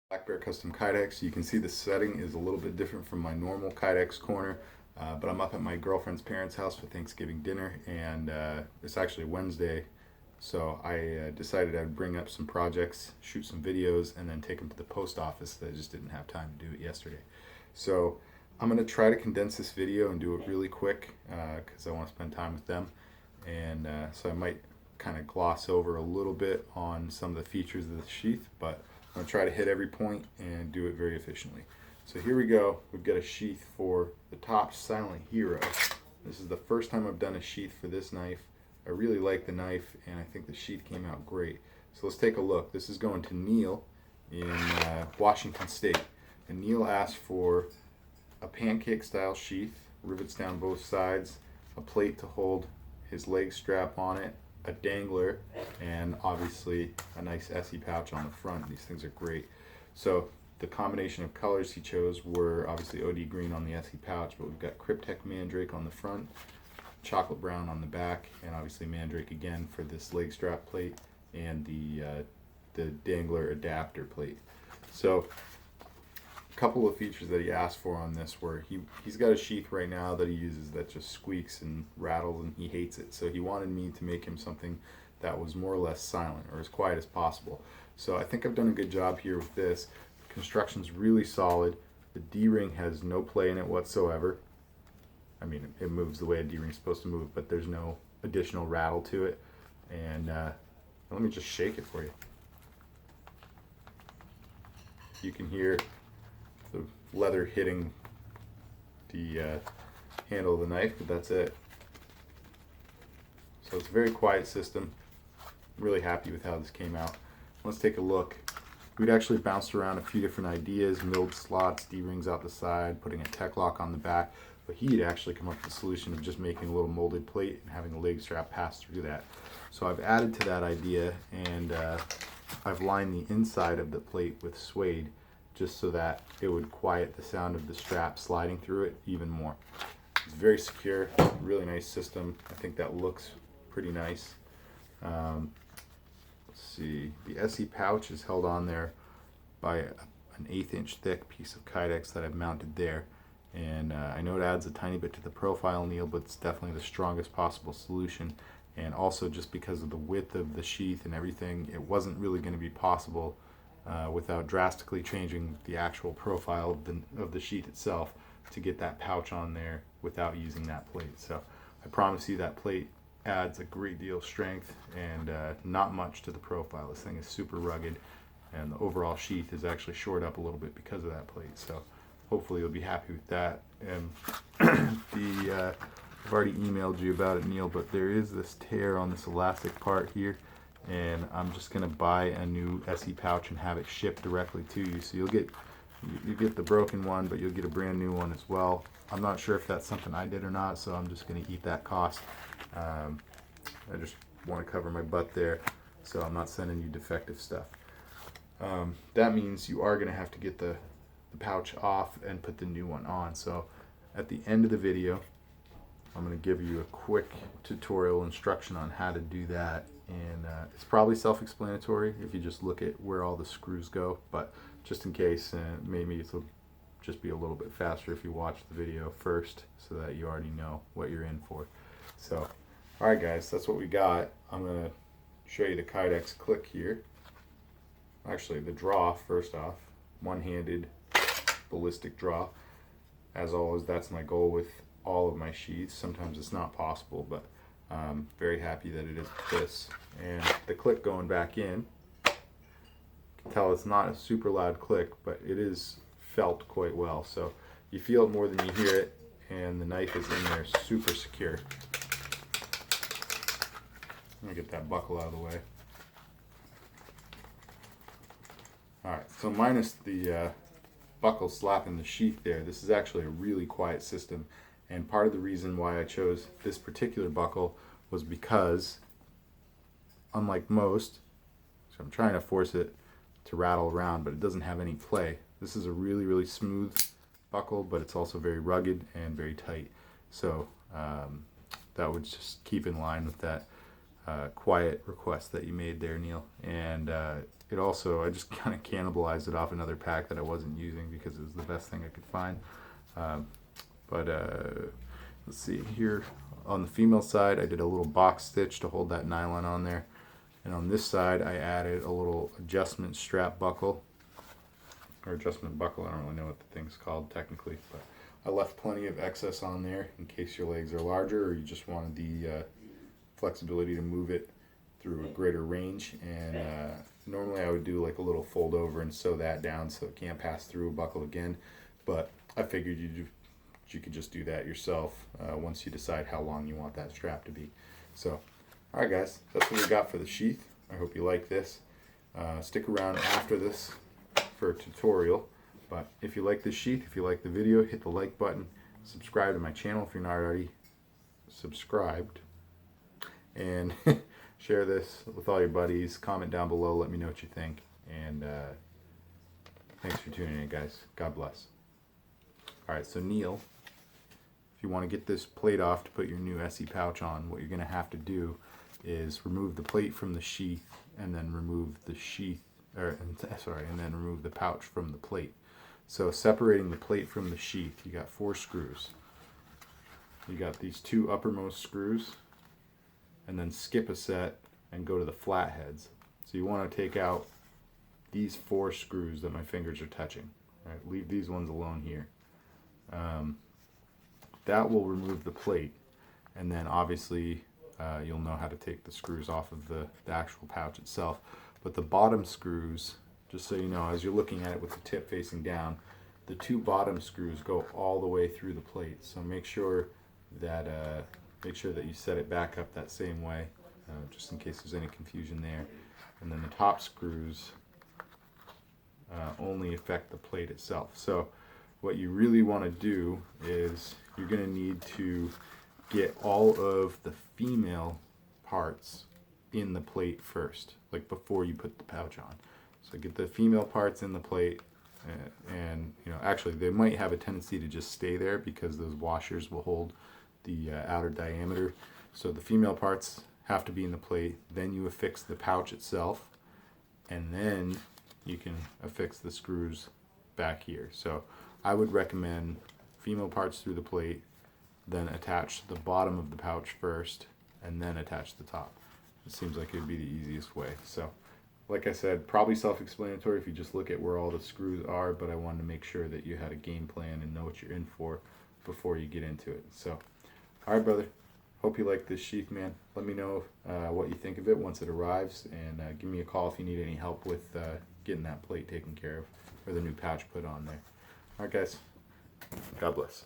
Black Bear Custom Kydex. You can see the setting is a little bit different from my normal Kydex corner, but I'm up at my girlfriend's parents' house for Thanksgiving dinner, and it's actually Wednesday, so I decided I'd bring up some projects, shoot some videos, and then take them to the post office that I just didn't have time to do it yesterday. So I'm going to try to condense this video and do it really quick because I want to spend time with them, and so I might kind of gloss over a little bit on some of the features of the sheath, but I'm going to try to hit every point and do it very efficiently. So here we go. We've got a sheath for the top Silent Hero. This is the first time I've done a sheath for this knife. I really like the knife, and I think the sheath came out great. So let's take a look. This is going to Neal in Washington State. And Neal asked for a pancake style sheath, rivets down both sides, a plate to hold his leg strap on it, a dangler, and obviously a nice SE pouch on the front. These things are great. So the combination of colors he chose were obviously OD green on the SE pouch, but we've got Cryptek Mandrake on the front, chocolate brown on the back, and obviously Mandrake again for this leg strap plate and the dangler adapter plate. So a couple of features that he asked for on this were he's got a sheath right now that he uses that just squeaks and rattles and he hates it. So he wanted me to make him something that was more or less silent or as quiet as possible. So I think I've done a good job here with this. The construction's really solid. The D-ring has no play in it whatsoever. I mean, it moves the way a D-ring's supposed to move, but there's no additional rattle to it. And let me just shake it for you. You can hear the leather hitting the handle of the knife, but that's it. So it's a very quiet system. I'm really happy with how this came out. Let's take a look. We'd actually bounced around a few different ideas, milled slots, D-rings out the side, putting a tech lock on the back, but he had actually come up with the solution of just making a little molded plate and having a leg strap pass through that. So I've added to that idea, and I've lined the inside of the plate with suede just so that it would quiet the sound of the strap sliding through it even more. It's very secure, really nice system. I think that looks pretty nice. Let's see, the SE pouch is held on there by an 1/8 inch thick piece of Kydex that I've mounted there. And I know it adds a tiny bit to the profile, Neal, but it's definitely the strongest possible solution. And also just because of the width of the sheath and everything, it wasn't really going to be possible without drastically changing the actual profile of the sheath itself to get that pouch on there without using that plate. So I promise you that plate adds a great deal of strength and not much to the profile. This thing is super rugged, and the overall sheath is actually shored up a little bit because of that plate. So hopefully you'll be happy with that. And I've already emailed you about it, Neal, but there is this tear on this elastic part here, and I'm just gonna buy a new SE pouch and have it shipped directly to you. So you get the broken one, but you'll get a brand new one as well. I'm not sure if that's something I did or not, so I'm just gonna eat that cost. I just want to cover my butt there, so I'm not sending you defective stuff. That means you are gonna have to get the pouch off and put the new one on. So at the end of the video, I'm going to give you a quick tutorial instruction on how to do that, and it's probably self-explanatory if you just look at where all the screws go, but just in case, maybe it'll just be a little bit faster if you watch the video first so that you already know what you're in for. So alright guys, that's what we got. I'm going to show you the Kydex click here. Actually, the draw first off, one-handed ballistic draw. As always, that's my goal with all of my sheaths. Sometimes it's not possible, but I'm very happy that it is this. And the click going back in, you can tell it's not a super loud click, but it is felt quite well. So you feel it more than you hear it, and the knife is in there super secure. Let me get that buckle out of the way. Alright, so minus the buckle slapping the sheath there, this is actually a really quiet system. And part of the reason why I chose this particular buckle was because, unlike most, so I'm trying to force it to rattle around, but it doesn't have any play. This is a really, really smooth buckle, but it's also very rugged and very tight. So that would just keep in line with that quiet request that you made there, Neal. And it also, I just kind of cannibalized it off another pack that I wasn't using because it was the best thing I could find. But let's see here. On the female side, I did a little box stitch to hold that nylon on there. And on this side, I added a little adjustment strap buckle. Or adjustment buckle, I don't really know what the thing's called technically. But I left plenty of excess on there in case your legs are larger or you just wanted the flexibility to move it through a greater range. And normally I would do like a little fold over and sew that down so it can't pass through a buckle again. But I figured you could just do that yourself once you decide how long you want that strap to be. So, alright guys, that's what we got for the sheath. I hope you like this. Stick around after this for a tutorial. But if you like this sheath, if you like the video, hit the like button. Subscribe to my channel if you're not already subscribed. And share this with all your buddies. Comment down below, let me know what you think. And thanks for tuning in, guys. God bless. Alright, so Neal, if you want to get this plate off to put your new SE pouch on, what you're going to have to do is remove the plate from the sheath and then remove the sheath, and then remove the pouch from the plate. So separating the plate from the sheath, you got 4 screws. You got these 2 uppermost screws, and then skip a set and go to the flatheads. So you want to take out these 4 screws that my fingers are touching. Right? Leave these ones alone here. That will remove the plate, and then obviously you'll know how to take the screws off of the actual pouch itself. But the bottom screws, just so you know, as you're looking at it with the tip facing down, the 2 bottom screws go all the way through the plate. So make sure that you set it back up that same way, just in case there's any confusion there. And then the top screws only affect the plate itself. So what you really want to do is you're going to need to get all of the female parts in the plate first, like before you put the pouch on. So get the female parts in the plate, and you know, actually they might have a tendency to just stay there because those washers will hold the outer diameter. So the female parts have to be in the plate, then you affix the pouch itself, and then you can affix the screws back here. So I would recommend female parts through the plate, then attach the bottom of the pouch first, and then attach the top. It seems like it would be the easiest way. So like I said, probably self-explanatory if you just look at where all the screws are, but I wanted to make sure that you had a game plan and know what you're in for before you get into it. So, alright brother, hope you like this sheath, man. Let me know what you think of it once it arrives, and give me a call if you need any help with getting that plate taken care of, or the new pouch put on there. Alright guys, God bless.